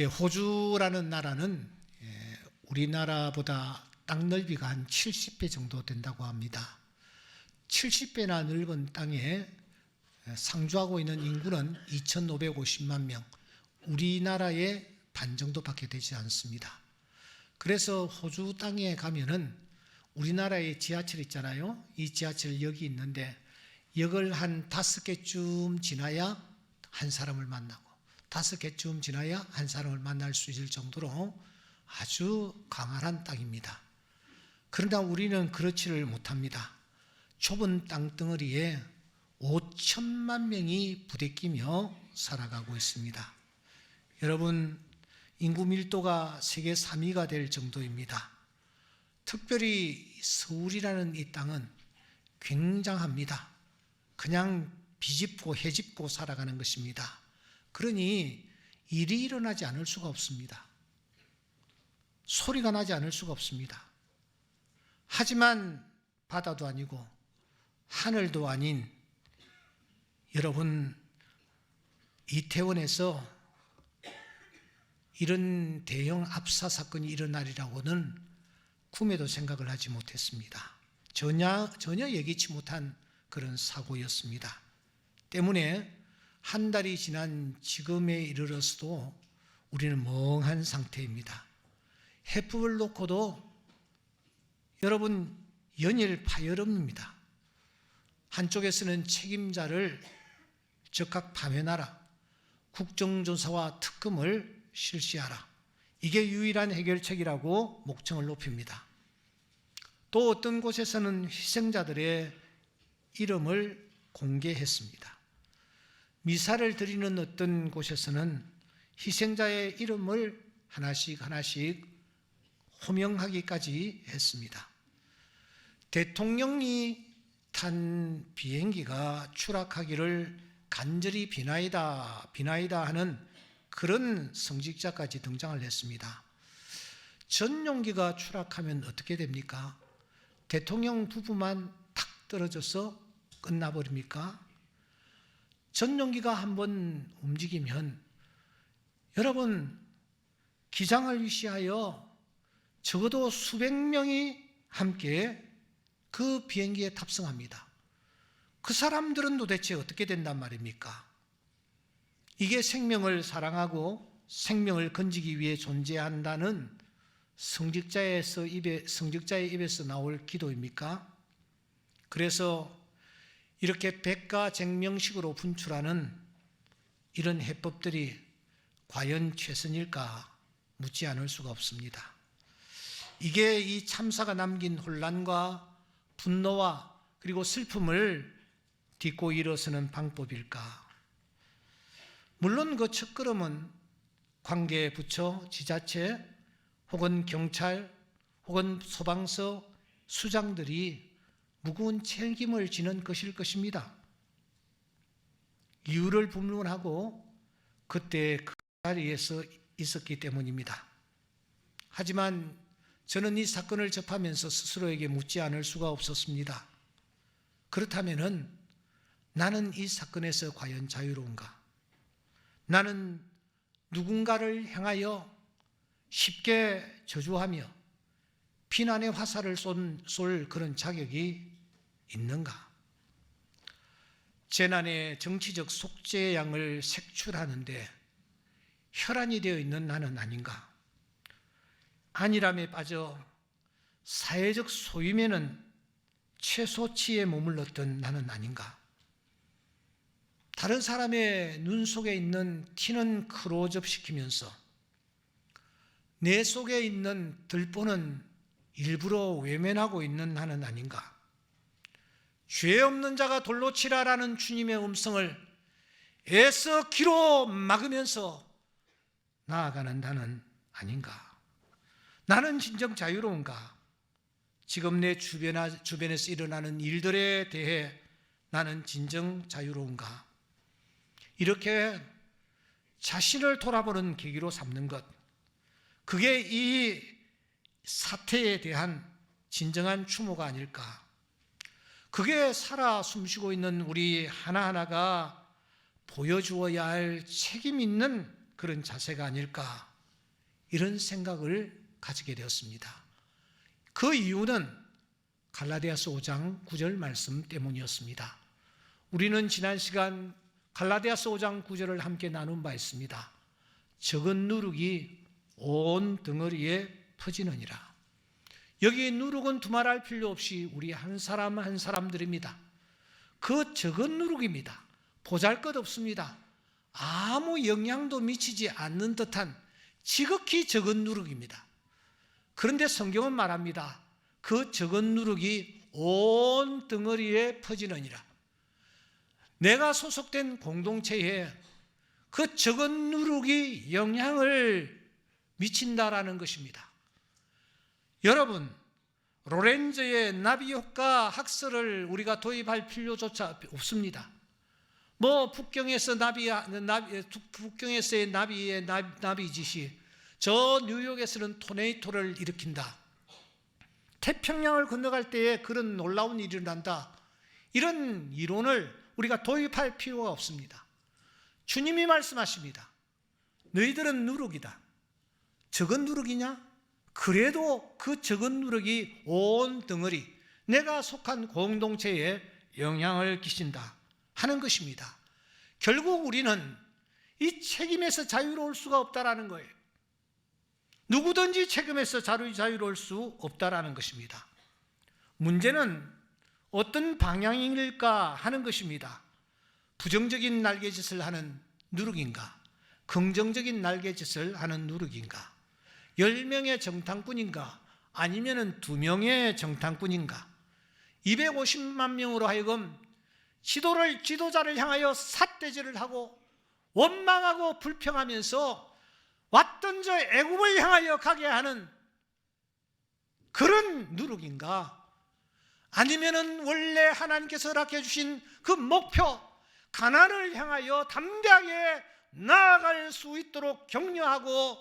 호주라는 나라는 우리나라보다 땅 넓이가 한 70배 정도 된다고 합니다. 70배나 넓은 땅에 상주하고 있는 인구는 2,550만 명, 우리나라의 반 정도밖에 되지 않습니다. 그래서 호주 땅에 가면은 우리나라의 지하철 있잖아요. 이 지하철역이 있는데 역을 한 5개쯤 지나야 한 사람을 만나고 5개쯤 지나야 한 사람을 만날 수 있을 정도로 아주 광활한 땅입니다. 그러나 우리는 그렇지를 못합니다. 좁은 땅덩어리에 5천만 명이 부대끼며 살아가고 있습니다. 여러분, 인구 밀도가 세계 3위가 될 정도입니다. 특별히 서울이라는 이 땅은 굉장합니다. 그냥 비집고 해집고 살아가는 것입니다. 그러니 일이 일어나지 않을 수가 없습니다. 소리가 나지 않을 수가 없습니다. 하지만 바다도 아니고 하늘도 아닌 여러분, 이태원에서 이런 대형 압사 사건이 일어나리라고는 꿈에도 생각을 하지 못했습니다. 전혀 예기치 못한 그런 사고였습니다. 때문에 한 달이 지난 지금에 이르러서도 우리는 멍한 상태입니다. 해법을 놓고도 여러분 연일 파열음입니다. 한쪽에서는 책임자를 즉각 파면하라, 국정조사와 특검을 실시하라, 이게 유일한 해결책이라고 목청을 높입니다. 또 어떤 곳에서는 희생자들의 이름을 공개했습니다. 미사를 드리는 어떤 곳에서는 희생자의 이름을 하나씩 호명하기까지 했습니다. 대통령이 탄 비행기가 추락하기를 간절히 비나이다 하는 그런 성직자까지 등장을 했습니다. 전용기가 추락하면 어떻게 됩니까? 대통령 부부만 탁 떨어져서 끝나버립니까? 전용기가 한번 움직이면 여러분, 기장을 위시하여 적어도 수백 명이 함께 그 비행기에 탑승합니다. 그 사람들은 도대체 어떻게 된단 말입니까? 이게 생명을 사랑하고 생명을 건지기 위해 존재한다는 성직자의 입에서 나올 기도입니까? 그래서 이렇게 백가쟁명식으로 분출하는 이런 해법들이 과연 최선일까 묻지 않을 수가 없습니다. 이게 이 참사가 남긴 혼란과 분노와 그리고 슬픔을 딛고 일어서는 방법일까? 물론 그 첫걸음은 관계부처, 지자체 혹은 경찰 혹은 소방서 수장들이 무거운 책임을 지는 것일 것입니다. 이유를 불문하고 그때 그 자리에서 있었기 때문입니다. 하지만 저는 이 사건을 접하면서 스스로에게 묻지 않을 수가 없었습니다. 그렇다면 나는 이 사건에서 과연 자유로운가? 나는 누군가를 향하여 쉽게 저주하며 비난의 화살을 쏠 그런 자격이 있는가? 재난의 정치적 속죄양을 색출하는데 혈안이 되어 있는 나는 아닌가? 안일함에 빠져 사회적 소임에는 최소치에 머물렀던 나는 아닌가? 다른 사람의 눈 속에 있는 티는 클로즈업시키면서 내 속에 있는 들보는 일부러 외면하고 있는 나는 아닌가? 죄 없는 자가 돌로 치라라는 주님의 음성을 애써 귀로 막으면서 나아가는 나는 아닌가? 나는 진정 자유로운가? 지금 내 주변에서 일어나는 일들에 대해 나는 진정 자유로운가? 이렇게 자신을 돌아보는 계기로 삼는 것, 그게 이 사태에 대한 진정한 추모가 아닐까? 그게 살아 숨쉬고 있는 우리 하나하나가 보여주어야 할 책임 있는 그런 자세가 아닐까? 이런 생각을 가지게 되었습니다. 그 이유는 갈라디아서 5장 9절 말씀 때문이었습니다. 우리는 지난 시간 갈라디아서 5장 9절을 함께 나눈 바 있습니다. 적은 누룩이 온 덩어리에 퍼지느니라. 여기 누룩은 두말할 필요 없이 우리 한 사람 한 사람들입니다. 그 적은 누룩입니다. 보잘것없습니다. 아무 영향도 미치지 않는 듯한 지극히 적은 누룩입니다. 그런데 성경은 말합니다. 그 적은 누룩이 온 덩어리에 퍼지느니라. 내가 소속된 공동체에 그 적은 누룩이 영향을 미친다라는 것입니다. 여러분, 로렌즈의 나비효과 학설을 우리가 도입할 필요조차 없습니다. 북경에서의 나비짓이 저 뉴욕에서는 토네이토를 일으킨다. 태평양을 건너갈 때에 그런 놀라운 일이 일어난다. 이런 이론을 우리가 도입할 필요가 없습니다. 주님이 말씀하십니다. 너희들은 누룩이다. 적은 누룩이냐? 그래도 그 적은 누룩이 온 덩어리, 내가 속한 공동체에 영향을 끼친다 하는 것입니다. 결국 우리는 이 책임에서 자유로울 수가 없다라는 거예요. 누구든지 책임에서 자유로울 수 없다라는 것입니다. 문제는 어떤 방향일까 하는 것입니다. 부정적인 날개짓을 하는 누룩인가? 긍정적인 날개짓을 하는 누룩인가? 10명의 정탐꾼인가? 아니면 2명의 정탐꾼인가? 250만 명으로 하여금 지도자를 향하여 삿대질을 하고 원망하고 불평하면서 왔던 저 애굽을 향하여 가게 하는 그런 누룩인가? 아니면은 원래 하나님께서 허락해 주신 그 목표 가나안을 향하여 담대하게 나아갈 수 있도록 격려하고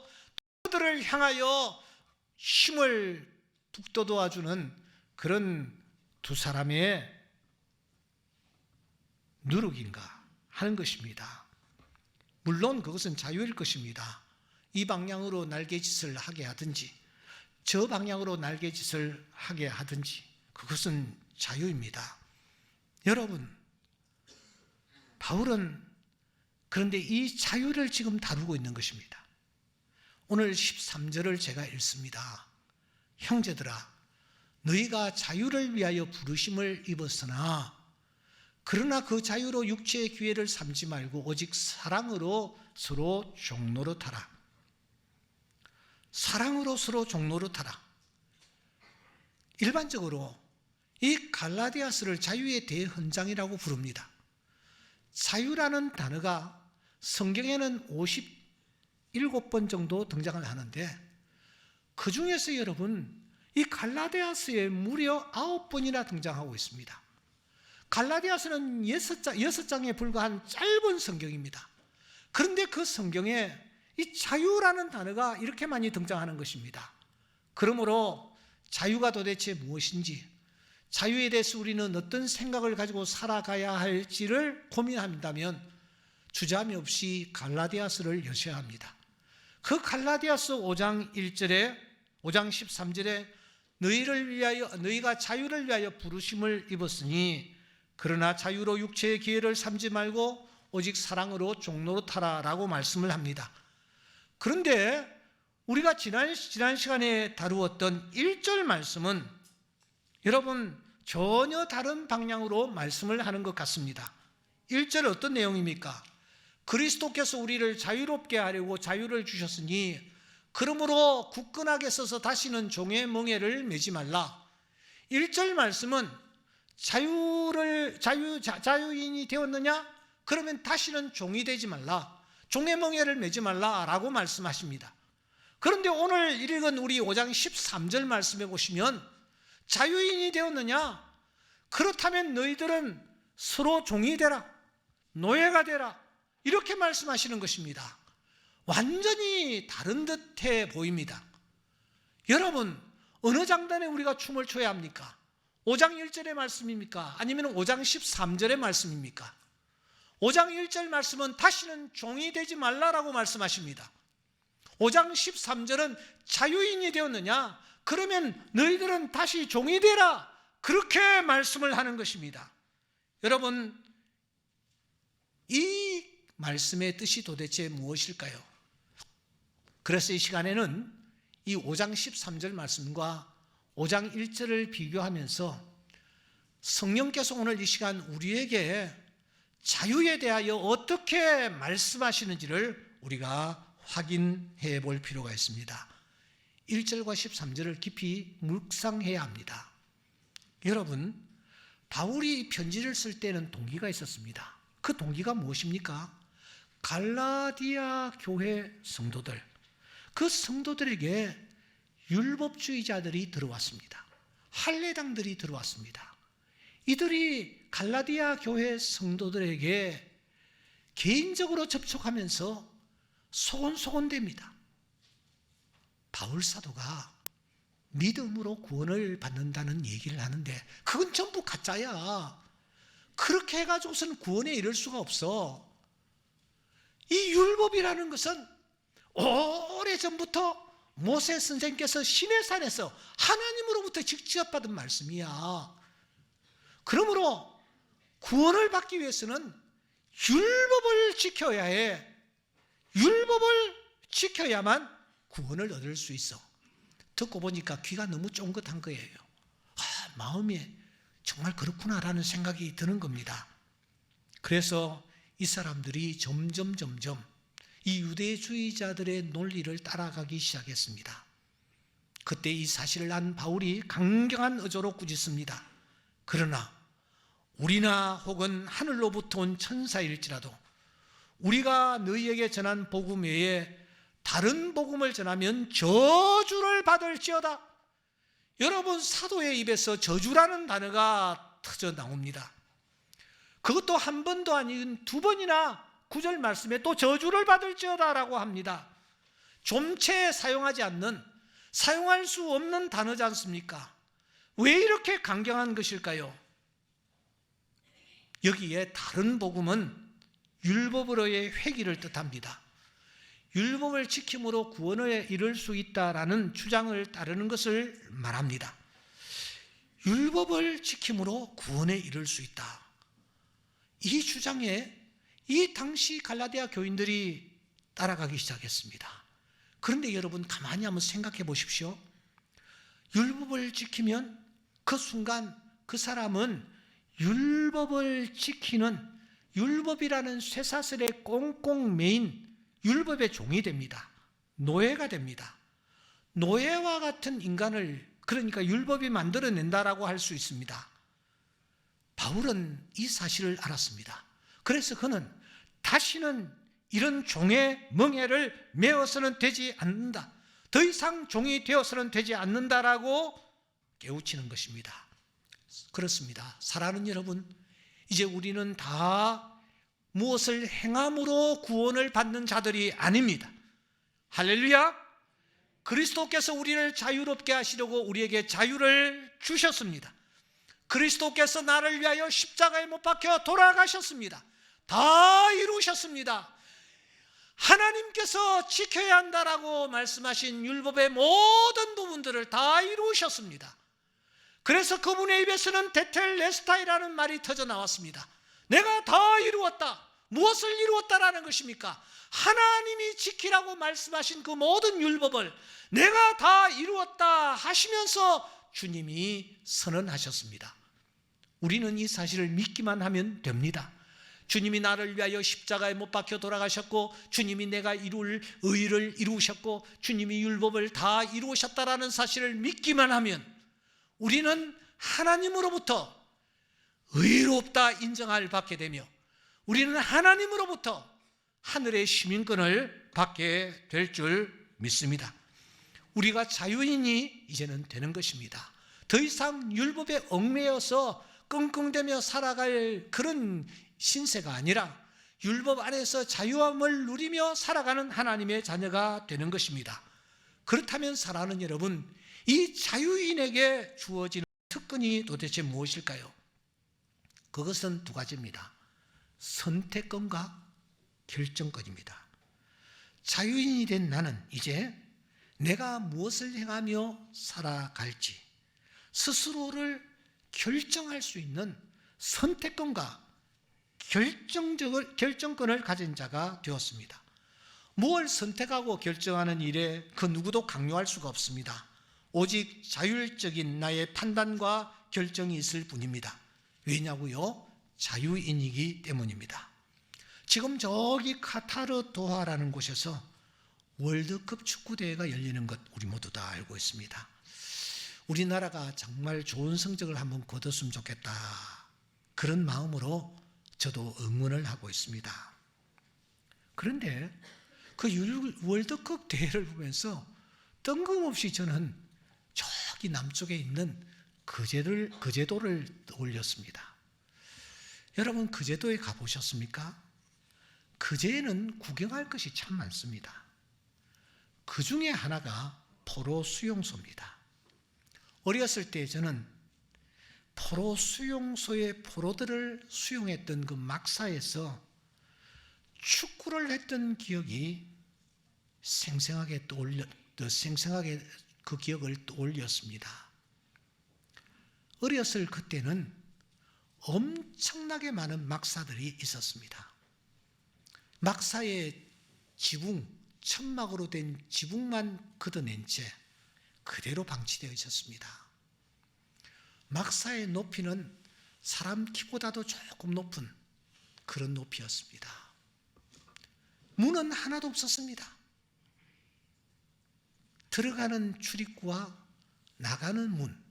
그들을 향하여 힘을 북돋워주는 그런 두 사람의 누룩인가 하는 것입니다. 물론 그것은 자유일 것입니다. 이 방향으로 날개짓을 하게 하든지 저 방향으로 날개짓을 하게 하든지 그것은 자유입니다. 여러분, 바울은 그런데 이 자유를 지금 다루고 있는 것입니다. 오늘 13절을 제가 읽습니다. 형제들아, 너희가 자유를 위하여 부르심을 입었으나 그러나 그 자유로 육체의 기회를 삼지 말고 오직 사랑으로 서로 종노릇하라. 사랑으로 서로 종노릇하라. 일반적으로 이 갈라디아서를 자유의 대헌장이라고 부릅니다. 자유라는 단어가 성경에는 57번 정도 등장을 하는데 그 중에서 여러분 이 갈라디아서에 무려 9번이나 등장하고 있습니다. 갈라디아서는 6장에 불과한 짧은 성경입니다. 그런데 그 성경에 이 자유라는 단어가 이렇게 많이 등장하는 것입니다. 그러므로 자유가 도대체 무엇인지, 자유에 대해서 우리는 어떤 생각을 가지고 살아가야 할지를 고민한다면 주저함이 없이 갈라디아서를 여셔야 합니다. 그 갈라디아서 5장 1절에 5장 13절에 너희가 자유를 위하여 부르심을 입었으니 그러나 자유로 육체의 기회를 삼지 말고 오직 사랑으로 종노릇하라 라고 말씀을 합니다. 그런데 우리가 지난 시간에 다루었던 1절 말씀은 여러분 전혀 다른 방향으로 말씀을 하는 것 같습니다. 1절 어떤 내용입니까? 그리스도께서 우리를 자유롭게 하려고 자유를 주셨으니 그러므로 굳건하게 서서 다시는 종의 멍에를 매지 말라. 1절 말씀은 자유인이 되었느냐? 그러면 다시는 종이 되지 말라. 종의 멍에를 매지 말라라고 말씀하십니다. 그런데 오늘 읽은 우리 5장 13절 말씀에 보시면 자유인이 되었느냐? 그렇다면 너희들은 서로 종이 되라. 노예가 되라. 이렇게 말씀하시는 것입니다. 완전히 다른 듯해 보입니다. 여러분, 어느 장단에 우리가 춤을 춰야 합니까? 5장 1절의 말씀입니까? 아니면 5장 13절의 말씀입니까? 5장 1절 말씀은 다시는 종이 되지 말라라고 말씀하십니다. 5장 13절은 자유인이 되었느냐? 그러면 너희들은 다시 종이 되라. 그렇게 말씀을 하는 것입니다. 여러분, 이 말씀의 뜻이 도대체 무엇일까요? 그래서 이 시간에는 이 5장 13절 말씀과 5장 1절을 비교하면서 성령께서 오늘 이 시간 우리에게 자유에 대하여 어떻게 말씀하시는지를 우리가 확인해 볼 필요가 있습니다. 1절과 13절을 깊이 묵상해야 합니다. 여러분, 바울이 편지를 쓸 때는 동기가 있었습니다. 그 동기가 무엇입니까? 갈라디아 교회 성도들, 그 성도들에게 율법주의자들이 들어왔습니다. 할례당들이 들어왔습니다. 이들이 갈라디아 교회 성도들에게 개인적으로 접촉하면서 소곤소곤댑니다. 바울 사도가 믿음으로 구원을 받는다는 얘기를 하는데 그건 전부 가짜야. 그렇게 해가지고서는 구원에 이를 수가 없어. 이 율법이라는 것은 오래전부터 모세 선생께서 시내산에서 하나님으로부터 직접 받은 말씀이야. 그러므로 구원을 받기 위해서는 율법을 지켜야 해. 율법을 지켜야만 구원을 얻을 수 있어. 듣고 보니까 귀가 너무 쫑긋한 거예요. 마음에 정말 그렇구나라는 생각이 드는 겁니다. 그래서 이 사람들이 점점 이 유대주의자들의 논리를 따라가기 시작했습니다. 그때 이 사실을 안 바울이 강경한 어조로 꾸짖습니다. 그러나 우리나 혹은 하늘로부터 온 천사일지라도 우리가 너희에게 전한 복음 외에 다른 복음을 전하면 저주를 받을지어다. 여러분, 사도의 입에서 저주라는 단어가 터져 나옵니다. 그것도 한 번도 아닌 두 번이나 9절 말씀에 또 저주를 받을지어다 라고 합니다. 좀채 사용하지 않는, 사용할 수 없는 단어지 않습니까? 왜 이렇게 강경한 것일까요? 여기에 다른 복음은 율법으로의 회개를 뜻합니다. 율법을 지킴으로 구원에 이를 수 있다라는 주장을 따르는 것을 말합니다. 율법을 지킴으로 구원에 이를 수 있다. 이 주장에 이 당시 갈라디아 교인들이 따라가기 시작했습니다. 그런데 여러분, 가만히 한번 생각해 보십시오. 율법을 지키면 그 순간 그 사람은 율법을 지키는, 율법이라는 쇠사슬에 꽁꽁 매인 율법의 종이 됩니다. 노예가 됩니다. 노예와 같은 인간을, 그러니까 율법이 만들어낸다라고 할 수 있습니다. 바울은 이 사실을 알았습니다. 그래서 그는 다시는 이런 종의 멍에를 메어서는 되지 않는다. 더 이상 종이 되어서는 되지 않는다라고 깨우치는 것입니다. 그렇습니다. 사랑하는 여러분, 이제 우리는 다 무엇을 행함으로 구원을 받는 자들이 아닙니다. 할렐루야! 그리스도께서 우리를 자유롭게 하시려고 우리에게 자유를 주셨습니다. 그리스도께서 나를 위하여 십자가에 못 박혀 돌아가셨습니다. 다 이루셨습니다. 하나님께서 지켜야 한다라고 말씀하신 율법의 모든 부분들을 다 이루셨습니다. 그래서 그분의 입에서는 테텔레스타이라는 말이 터져 나왔습니다. 내가 다 이루었다. 무엇을 이루었다라는 것입니까? 하나님이 지키라고 말씀하신 그 모든 율법을 내가 다 이루었다 하시면서 주님이 선언하셨습니다. 우리는 이 사실을 믿기만 하면 됩니다. 주님이 나를 위하여 십자가에 못 박혀 돌아가셨고, 주님이 내가 이룰 의를 이루셨고, 주님이 율법을 다 이루셨다라는 사실을 믿기만 하면 우리는 하나님으로부터 의롭다 인정을 받게 되며 우리는 하나님으로부터 하늘의 시민권을 받게 될 줄 믿습니다. 우리가 자유인이 이제는 되는 것입니다. 더 이상 율법에 얽매여서 끙끙대며 살아갈 그런 신세가 아니라 율법 안에서 자유함을 누리며 살아가는 하나님의 자녀가 되는 것입니다. 그렇다면 사랑하는 여러분, 이 자유인에게 주어지는 특권이 도대체 무엇일까요? 그것은 두 가지입니다. 선택권과 결정권입니다. 자유인이 된 나는 이제 내가 무엇을 행하며 살아갈지 스스로를 결정할 수 있는 선택권과 결정권을 가진 자가 되었습니다. 무엇을 선택하고 결정하는 일에 그 누구도 강요할 수가 없습니다. 오직 자율적인 나의 판단과 결정이 있을 뿐입니다. 왜냐고요? 자유인이기 때문입니다. 지금 저기 카타르 도하라는 곳에서 월드컵 축구대회가 열리는 것 우리 모두 다 알고 있습니다. 우리나라가 정말 좋은 성적을 한번 거뒀으면 좋겠다, 그런 마음으로 저도 응원을 하고 있습니다. 그런데 그 월드컵 대회를 보면서 뜬금없이 저는 저기 남쪽에 있는 거제도를 떠올렸습니다. 여러분, 거제도에 가보셨습니까? 거제에는 구경할 것이 참 많습니다. 그 중에 하나가 포로 수용소입니다. 어렸을 때 저는 포로 수용소의 포로들을 수용했던 그 막사에서 축구를 했던 기억이 생생하게 그 기억을 떠올렸습니다. 어렸을 그때는 엄청나게 많은 막사들이 있었습니다. 막사의 지붕, 천막으로 된 지붕만 걷어낸 채 그대로 방치되어 있었습니다. 막사의 높이는 사람 키보다도 조금 높은 그런 높이였습니다. 문은 하나도 없었습니다. 들어가는 출입구와 나가는 문,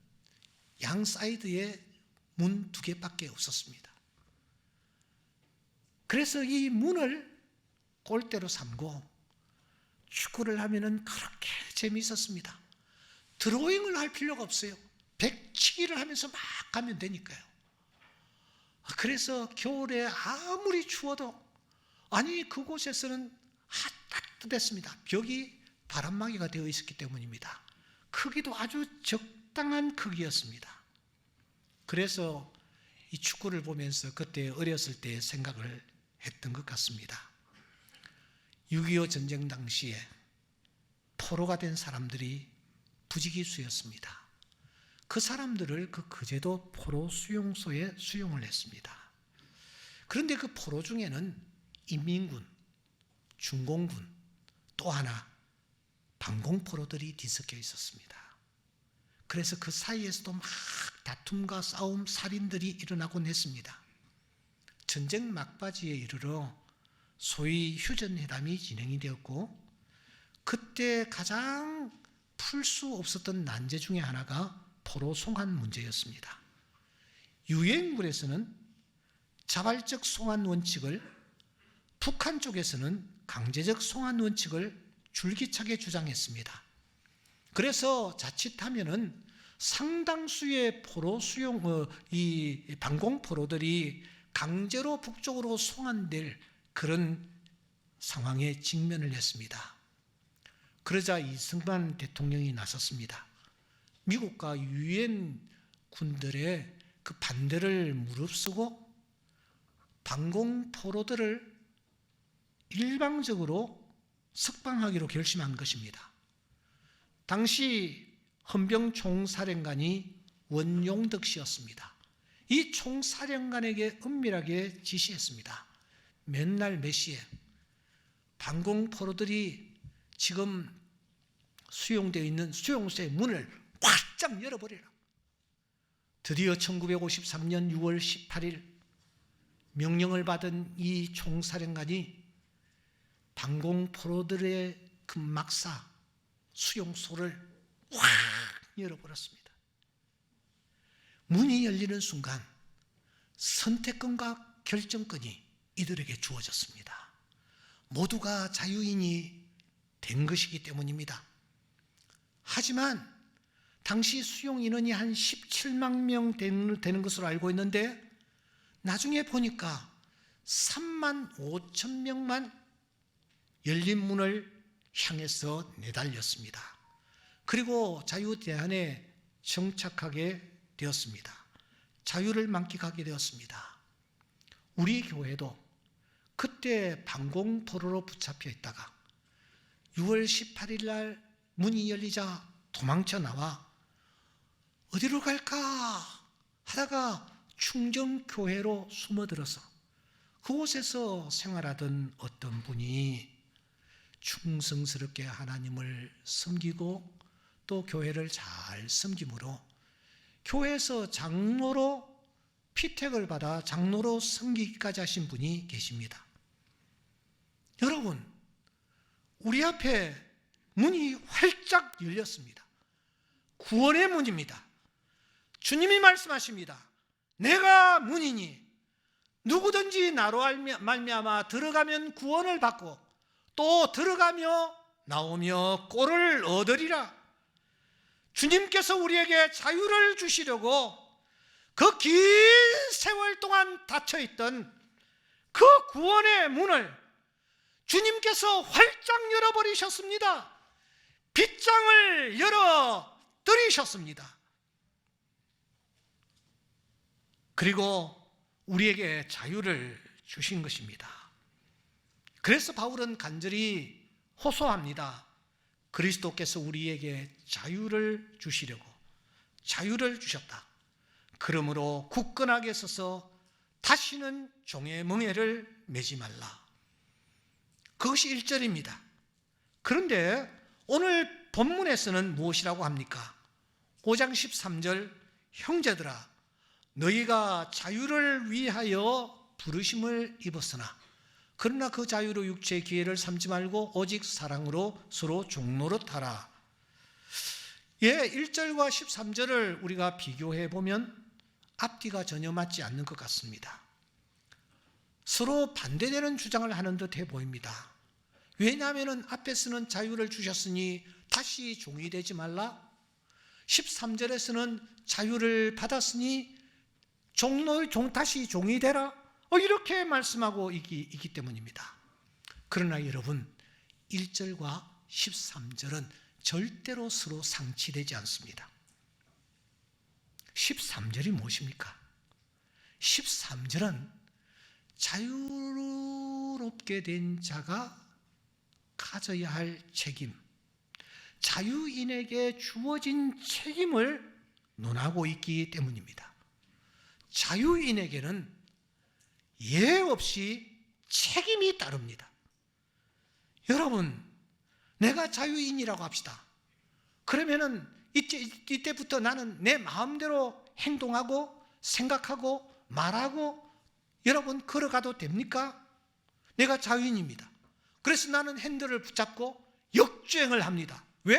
양 사이드에 문 2개밖에 없었습니다. 그래서 이 문을 골대로 삼고 축구를 하면은 그렇게 재미있었습니다. 드로잉을 할 필요가 없어요. 백치기를 하면서 막 가면 되니까요. 그래서 겨울에 아무리 추워도, 아니 그곳에서는 따뜻했습니다. 벽이 바람막이가 되어 있었기 때문입니다. 크기도 아주 적당한 크기였습니다. 그래서 이 축구를 보면서 그때 어렸을 때 생각을 했던 것 같습니다. 6.25 전쟁 당시에 포로가 된 사람들이 부지기수였습니다. 그 사람들을 그 거제도 포로 수용소에 수용을 했습니다. 그런데 그 포로 중에는 인민군, 중공군, 또 하나 반공포로들이 뒤섞여 있었습니다. 그래서 그 사이에서도 막 다툼과 싸움, 살인들이 일어나곤 했습니다. 전쟁 막바지에 이르러 소위 휴전회담이 진행이 되었고, 그때 가장 풀 수 없었던 난제 중에 하나가 포로 송환 문제였습니다. 유엔군에서는 자발적 송환 원칙을, 북한 쪽에서는 강제적 송환 원칙을 줄기차게 주장했습니다. 그래서 자칫하면은 상당수의 포로 이 반공 포로들이 강제로 북쪽으로 송환될 그런 상황에 직면을 했습니다. 그러자 이승만 대통령이 나섰습니다. 미국과 유엔 군들의 그 반대를 무릅쓰고 반공 포로들을 일방적으로 석방하기로 결심한 것입니다. 당시 헌병 총사령관이 원용덕 씨였습니다. 이 총사령관에게 은밀하게 지시했습니다. 몇 날 몇 시에 반공 포로들이 지금 수용되어 있는 수용소의 문을 활짝 열어버리라. 드디어 1953년 6월 18일 명령을 받은 이 총사령관이 반공 포로들의 그 막사 수용소를 확 열어버렸습니다. 문이 열리는 순간 선택권과 결정권이 이들에게 주어졌습니다. 모두가 자유인이 된 것이기 때문입니다. 하지만 당시 수용 인원이 한 17만 명 되는 것으로 알고 있는데, 나중에 보니까 3만 5천 명만 열린 문을 향해서 내달렸습니다. 그리고 자유대한에 정착하게 되었습니다. 자유를 만끽하게 되었습니다. 우리 교회도 그때 반공 포로로 붙잡혀 있다가 6월 18일 날 문이 열리자 도망쳐 나와 어디로 갈까 하다가 충정교회로 숨어들어서 그곳에서 생활하던 어떤 분이 충성스럽게 하나님을 섬기고 또 교회를 잘 섬김으로 교회에서 장로로 피택을 받아 장로로 섬기기까지 하신 분이 계십니다. 여러분, 우리 앞에 문이 활짝 열렸습니다. 구원의 문입니다. 주님이 말씀하십니다. 내가 문이니 누구든지 나로 말미암아 들어가면 구원을 받고 또 들어가며 나오며 꼴을 얻으리라. 주님께서 우리에게 자유를 주시려고 그 긴 세월 동안 닫혀있던 그 구원의 문을 주님께서 활짝 열어버리셨습니다. 빗장을 열어드리셨습니다. 그리고 우리에게 자유를 주신 것입니다. 그래서 바울은 간절히 호소합니다. 그리스도께서 우리에게 자유를 주시려고 자유를 주셨다. 그러므로 굳건하게 서서 다시는 종의 멍에를 매지 말라. 그것이 1절입니다. 그런데 오늘 본문에서는 무엇이라고 합니까? 5장 13절 형제들아 너희가 자유를 위하여 부르심을 입었으나 그러나 그 자유로 육체의 기회를 삼지 말고 오직 사랑으로 서로 종노릇하라. 1절과 13절을 우리가 비교해 보면 앞뒤가 전혀 맞지 않는 것 같습니다. 서로 반대되는 주장을 하는 듯해 보입니다. 왜냐하면 앞에서는 자유를 주셨으니 다시 종이 되지 말라. 13절에서는 자유를 받았으니 다시 종이 되라. 이렇게 말씀하고 있기 때문입니다. 그러나 여러분 1절과 13절은 절대로 서로 상치되지 않습니다. 13절이 무엇입니까? 13절은 자유롭게 된 자가 가져야 할 책임, 자유인에게 주어진 책임을 논하고 있기 때문입니다. 자유인에게는 예 없이 책임이 따릅니다. 여러분, 내가 자유인이라고 합시다. 그러면은 이때부터 나는 내 마음대로 행동하고 생각하고 말하고 여러분 걸어가도 됩니까? 내가 자유인입니다. 그래서 나는 핸들을 붙잡고 역주행을 합니다. 왜?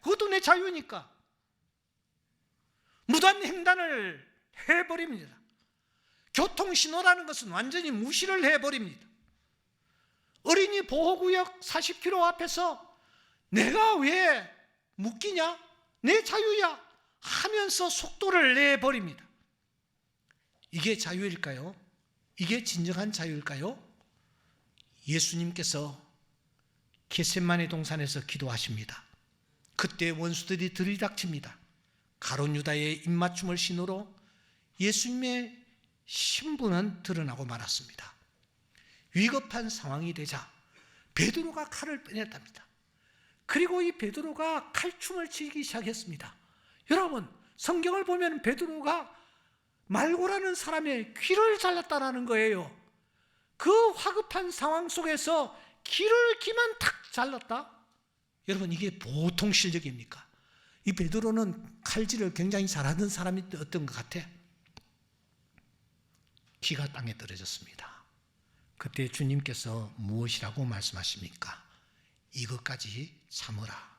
그것도 내 자유니까. 무단 횡단을 해버립니다. 교통신호라는 것은 완전히 무시를 해버립니다. 어린이 보호구역 40km 앞에서 내가 왜 묶이냐? 내 자유야 하면서 속도를 내버립니다. 이게 자유일까요? 이게 진정한 자유일까요? 예수님께서 겟세마네 동산에서 기도하십니다. 그때 원수들이 들이닥칩니다. 가룟 유다의 입맞춤을 신호로 예수님의 신분은 드러나고 말았습니다. 위급한 상황이 되자 베드로가 칼을 빼냈답니다. 그리고 이 베드로가 칼춤을 추기 시작했습니다. 여러분, 성경을 보면 베드로가 말고라는 사람의 귀를 잘랐다라는 거예요. 그 화급한 상황 속에서 귀만 탁 잘랐다? 여러분, 이게 보통 실력입니까? 이 베드로는 칼질을 굉장히 잘하는 사람이 어떤 것 같아? 귀가 땅에 떨어졌습니다. 그때 주님께서 무엇이라고 말씀하십니까? 이것까지 참으라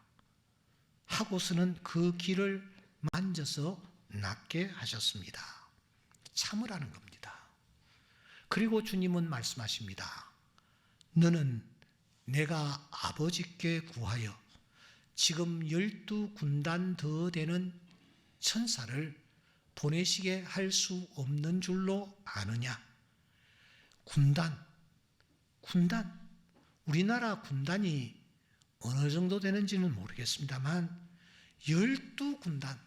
하고서는 그 귀를 만져서 낫게 하셨습니다. 참으라는 겁니다. 그리고 주님은 말씀하십니다. 너는 내가 아버지께 구하여 지금 12군단 더 되는 천사를 보내시게 할 수 없는 줄로 아느냐? 군단. 우리나라 군단이 어느 정도 되는지는 모르겠습니다만 12군단,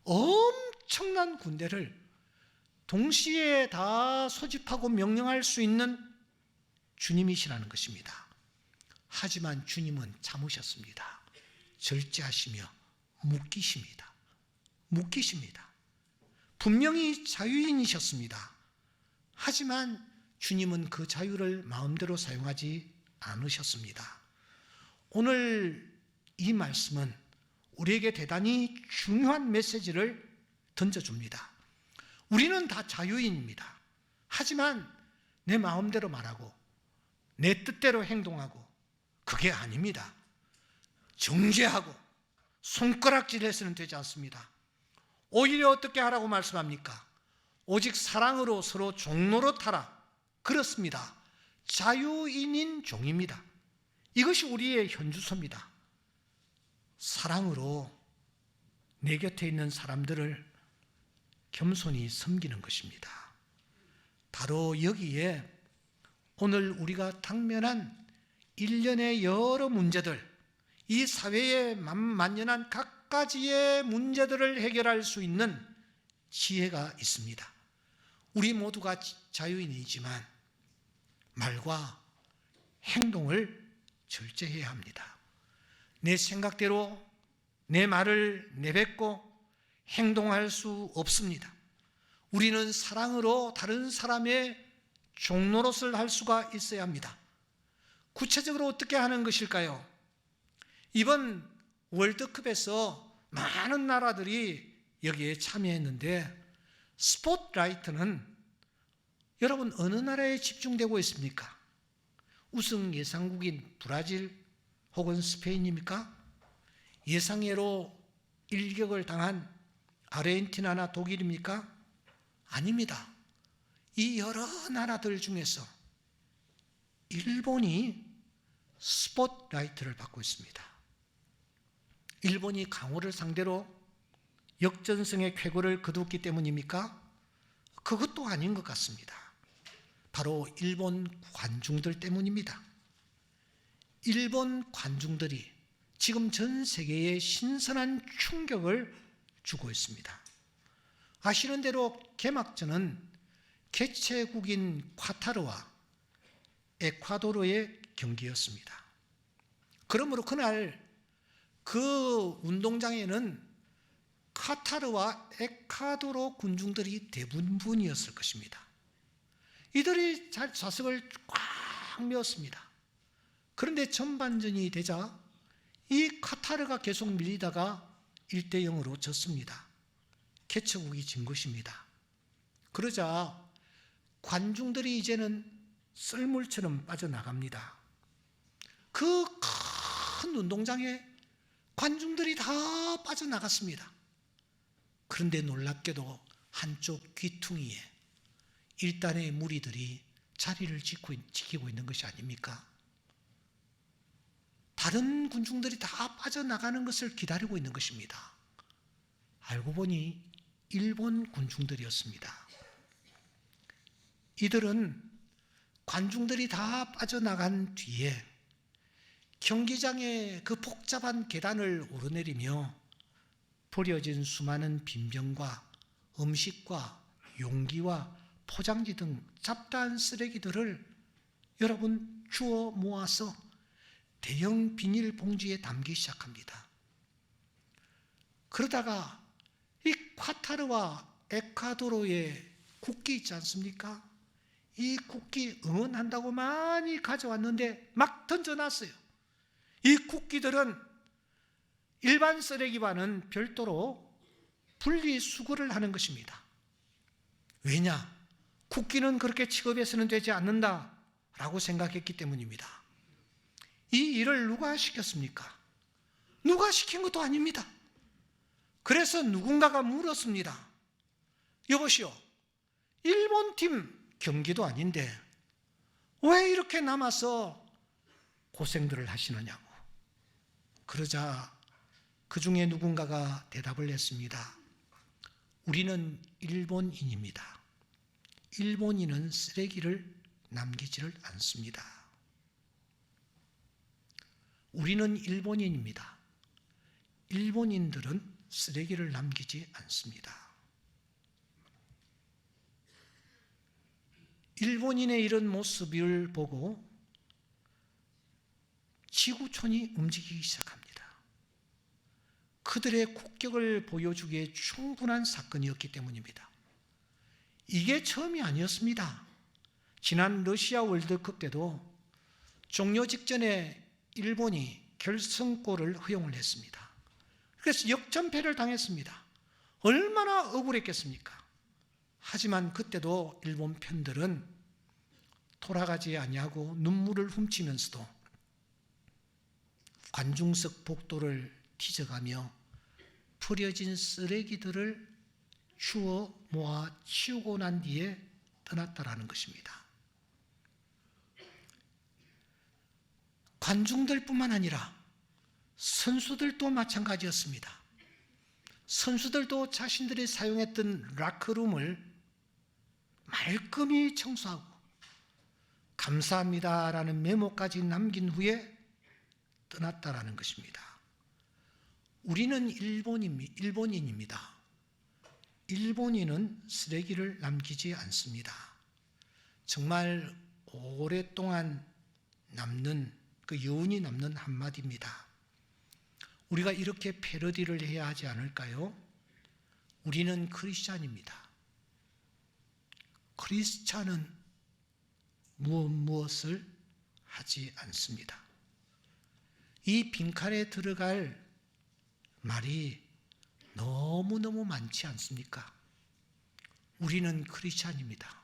엄청난 군대를 동시에 다 소집하고 명령할 수 있는 주님이시라는 것입니다. 하지만 주님은 참으셨습니다. 절제하시며 묶이십니다. 묶이십니다. 분명히 자유인이셨습니다. 하지만 주님은 그 자유를 마음대로 사용하지 않으셨습니다. 오늘 이 말씀은 우리에게 대단히 중요한 메시지를 던져줍니다. 우리는 다 자유인입니다. 하지만 내 마음대로 말하고 내 뜻대로 행동하고 그게 아닙니다. 정죄하고 손가락질해서는 되지 않습니다. 오히려 어떻게 하라고 말씀합니까? 오직 사랑으로 서로 종노릇하라. 그렇습니다. 자유인인 종입니다. 이것이 우리의 현주소입니다. 사랑으로 내 곁에 있는 사람들을 겸손히 섬기는 것입니다. 바로 여기에 오늘 우리가 당면한 일련의 여러 문제들, 이 사회에 만연한 각가지의 문제들을 해결할 수 있는 지혜가 있습니다. 우리 모두가 자유인이지만 말과 행동을 절제해야 합니다. 내 생각대로 내 말을 내뱉고 행동할 수 없습니다. 우리는 사랑으로 다른 사람의 종노릇을 할 수가 있어야 합니다. 구체적으로 어떻게 하는 것일까요? 이번 월드컵에서 많은 나라들이 여기에 참여했는데 스포트라이트는 여러분 어느 나라에 집중되고 있습니까? 우승 예상국인 브라질 혹은 스페인입니까? 예상외로 일격을 당한 아르헨티나나 독일입니까? 아닙니다. 이 여러 나라들 중에서 일본이 스포트라이트를 받고 있습니다. 일본이 강호를 상대로 역전승의 쾌거를 거두었기 때문입니까? 그것도 아닌 것 같습니다. 바로 일본 관중들 때문입니다. 일본 관중들이 지금 전 세계에 신선한 충격을 주고 있습니다. 아시는 대로 개막전은 개최국인 카타르와 에콰도르의 경기였습니다. 그러므로 그날 그 운동장에는 카타르와 에콰도르 군중들이 대부분이었을 것입니다. 이들이 좌석을 꽉 메웠습니다. 그런데 전반전이 되자 이 카타르가 계속 밀리다가 1대0으로 졌습니다. 개최국이 진 것입니다. 그러자 관중들이 이제는 썰물처럼 빠져나갑니다. 그 큰 운동장에 관중들이 다 빠져나갔습니다. 그런데 놀랍게도 한쪽 귀퉁이에 일단의 무리들이 자리를 지키고 있는 것이 아닙니까? 다른 군중들이 다 빠져나가는 것을 기다리고 있는 것입니다. 알고 보니 일본 군중들이었습니다. 이들은 관중들이 다 빠져나간 뒤에 경기장의 그 복잡한 계단을 오르내리며 버려진 수많은 빈병과 음식과 용기와 포장지 등 잡다한 쓰레기들을 여러분 주워 모아서 대형 비닐봉지에 담기 시작합니다. 그러다가 이 카타르와 에콰도르의 국기 있지 않습니까? 이 국기 응원한다고 많이 가져왔는데 막 던져놨어요. 이 국기들은 일반 쓰레기와는 별도로 분리수거를 하는 것입니다. 왜냐? 국기는 그렇게 취급해서는 되지 않는다라고 생각했기 때문입니다. 이 일을 누가 시켰습니까? 누가 시킨 것도 아닙니다. 그래서 누군가가 물었습니다. 여보시오, 일본 팀 경기도 아닌데 왜 이렇게 남아서 고생들을 하시느냐고. 그러자 그 중에 누군가가 대답을 했습니다. 우리는 일본인입니다. 일본인은 쓰레기를 남기지를 않습니다. 우리는 일본인입니다. 일본인들은 쓰레기를 남기지 않습니다. 일본인의 이런 모습을 보고 지구촌이 움직이기 시작합니다. 그들의 국격을 보여주기에 충분한 사건이었기 때문입니다. 이게 처음이 아니었습니다. 지난 러시아 월드컵 때도 종료 직전에 일본이 결승골을 허용을 했습니다. 그래서 역전패를 당했습니다. 얼마나 억울했겠습니까? 하지만 그때도 일본 팬들은 돌아가지 아니하고 눈물을 훔치면서도 관중석 복도를 뒤져가며 버려진 쓰레기들을 주워 모아 치우고 난 뒤에 떠났다라는 것입니다. 관중들뿐만 아니라 선수들도 마찬가지였습니다. 선수들도 자신들이 사용했던 라커룸을 말끔히 청소하고 감사합니다라는 메모까지 남긴 후에 떠났다라는 것입니다. 우리는 일본인입니다. 일본인은 쓰레기를 남기지 않습니다. 정말 오랫동안 남는 그 여운이 남는 한마디입니다. 우리가 이렇게 패러디를 해야 하지 않을까요? 우리는 크리스찬입니다. 크리스찬은 무엇을 하지 않습니다. 이 빈칸에 들어갈 말이 너무너무 많지 않습니까? 우리는 크리스찬입니다.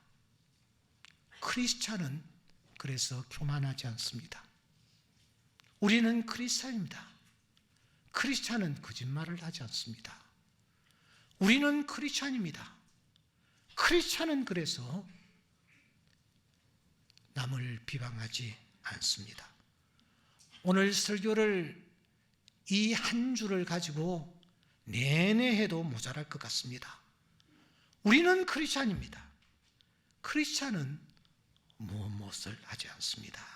크리스찬은 그래서 교만하지 않습니다. 우리는 크리스찬입니다. 크리스찬은 거짓말을 하지 않습니다. 우리는 크리스찬입니다. 크리스찬은 그래서 남을 비방하지 않습니다. 오늘 설교를 이 한 줄을 가지고 내내 해도 모자랄 것 같습니다. 우리는 크리스찬입니다. 크리스찬은 무엇을 하지 않습니다.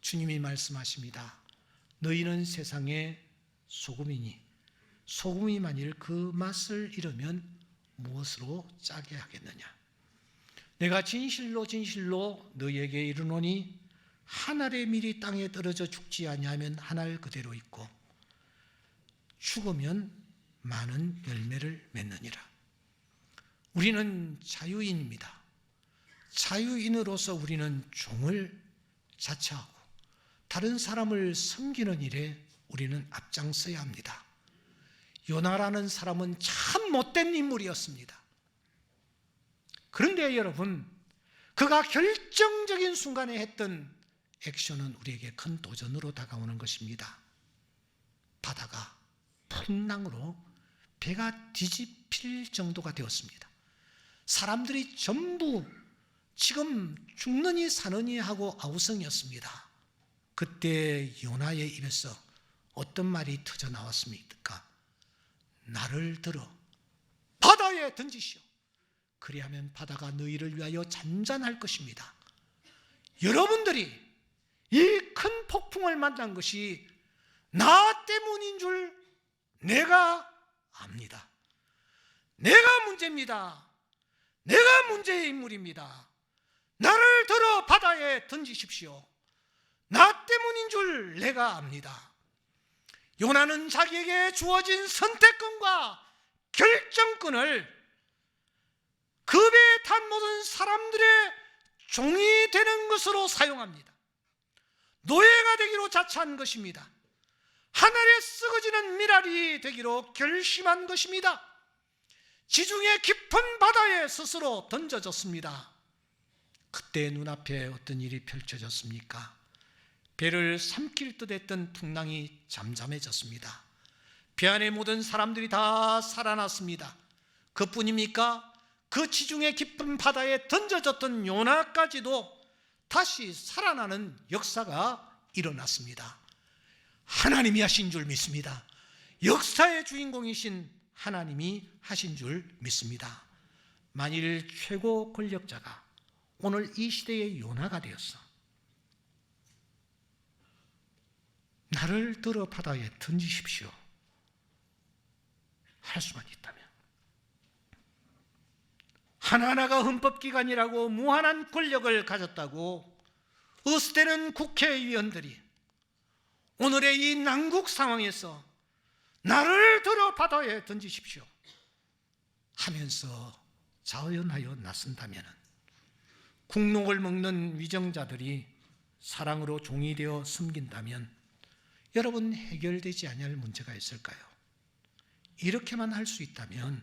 주님이 말씀하십니다. 너희는 세상의 소금이니 소금이 만일 그 맛을 잃으면 무엇으로 짜게 하겠느냐. 내가 진실로 진실로 너희에게 이르노니 한 알의 밀이 땅에 떨어져 죽지 아니하면 한 알 그대로 있고 죽으면 많은 열매를 맺느니라. 우리는 자유인입니다. 자유인으로서 우리는 종을 자처하고 다른 사람을 섬기는 일에 우리는 앞장서야 합니다. 요나라는 사람은 참 못된 인물이었습니다. 그런데 여러분, 그가 결정적인 순간에 했던 액션은 우리에게 큰 도전으로 다가오는 것입니다. 바다가 풍랑으로 배가 뒤집힐 정도가 되었습니다. 사람들이 전부 지금 죽느니 사느니 하고 아우성이었습니다. 그때 요나의 입에서 어떤 말이 터져 나왔습니까? 나를 들어 바다에 던지시오. 그리하면 바다가 너희를 위하여 잔잔할 것입니다. 여러분들이 이 큰 폭풍을 만난 것이 나 때문인 줄 내가 압니다. 내가 문제입니다. 내가 문제의 인물입니다. 나를 들어 바다에 던지십시오. 나 때문인 줄 내가 압니다. 요나는 자기에게 주어진 선택권과 결정권을 그 배에 탄 모든 사람들의 종이 되는 것으로 사용합니다. 노예가 되기로 자처한 것입니다. 하늘에 썩어지는 미랄이 되기로 결심한 것입니다. 지중해 깊은 바다에 스스로 던져졌습니다. 그때 눈앞에 어떤 일이 펼쳐졌습니까? 배를 삼킬 듯 했던 풍랑이 잠잠해졌습니다. 배 안에 모든 사람들이 다 살아났습니다. 그뿐입니까? 그 지중해 깊은 바다에 던져졌던 요나까지도 다시 살아나는 역사가 일어났습니다. 하나님이 하신 줄 믿습니다. 역사의 주인공이신 하나님이 하신 줄 믿습니다. 만일 최고 권력자가 오늘 이 시대의 요나가 되었어 나를 들어 바다에 던지십시오 할 수만 있다면, 하나하나가 헌법기관이라고 무한한 권력을 가졌다고 어스대는 국회의원들이 오늘의 이 난국 상황에서 나를 들어 바다에 던지십시오 하면서 자원하여 나선다면 국록을 먹는 위정자들이 사랑으로 종이 되어 섬긴다면 여러분 해결되지 아니할 문제가 있을까요? 이렇게만 할 수 있다면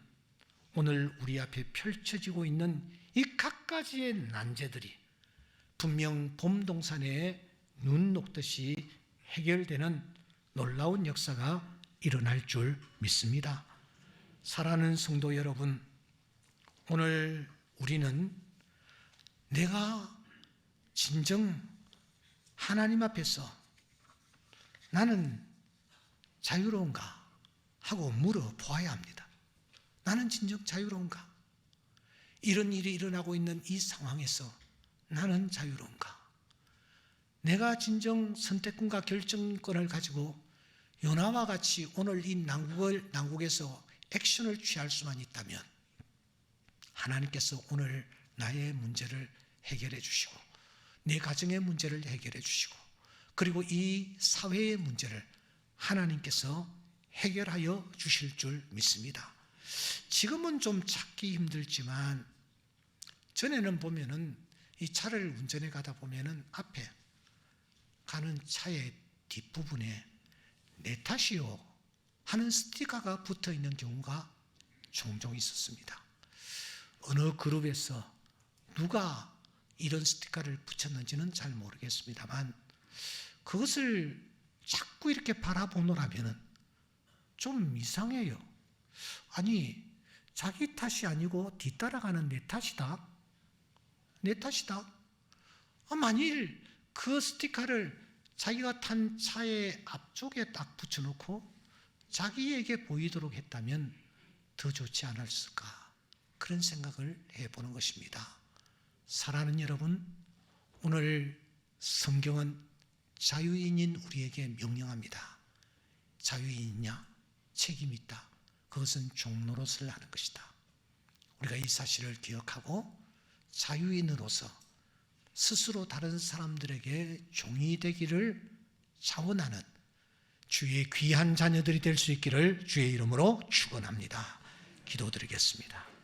오늘 우리 앞에 펼쳐지고 있는 이 갖가지의 난제들이 분명 봄동산에 눈 녹듯이 해결되는 놀라운 역사가 일어날 줄 믿습니다. 사랑하는 성도 여러분, 오늘 우리는 내가 진정 하나님 앞에서 나는 자유로운가 하고 물어보아야 합니다. 나는 진정 자유로운가? 이런 일이 일어나고 있는 이 상황에서 나는 자유로운가? 내가 진정 선택권과 결정권을 가지고 요나와 같이 오늘 이 난국에서 액션을 취할 수만 있다면 하나님께서 오늘 나의 문제를 해결해 주시고 내 가정의 문제를 해결해 주시고 그리고 이 사회의 문제를 하나님께서 해결하여 주실 줄 믿습니다. 지금은 좀 찾기 힘들지만 전에는 보면은 이 차를 운전해 가다 보면은 앞에 가는 차의 뒷부분에 내 탓이요 하는 스티커가 붙어 있는 경우가 종종 있었습니다. 어느 그룹에서 누가 이런 스티커를 붙였는지는 잘 모르겠습니다만 그것을 자꾸 이렇게 바라보노라면 좀 이상해요. 아니, 자기 탓이 아니고 뒤따라가는 내 탓이다. 내 탓이다. 만일 그 스티커를 자기가 탄 차의 앞쪽에 딱 붙여놓고 자기에게 보이도록 했다면 더 좋지 않았을까 그런 생각을 해보는 것입니다. 사랑하는 여러분, 오늘 성경은 자유인인 우리에게 명령합니다. 자유인이냐? 책임이 있다. 그것은 종노릇을 하는 것이다. 우리가 이 사실을 기억하고 자유인으로서 스스로 다른 사람들에게 종이 되기를 자원하는 주의 귀한 자녀들이 될 수 있기를 주의 이름으로 축원합니다. 기도드리겠습니다.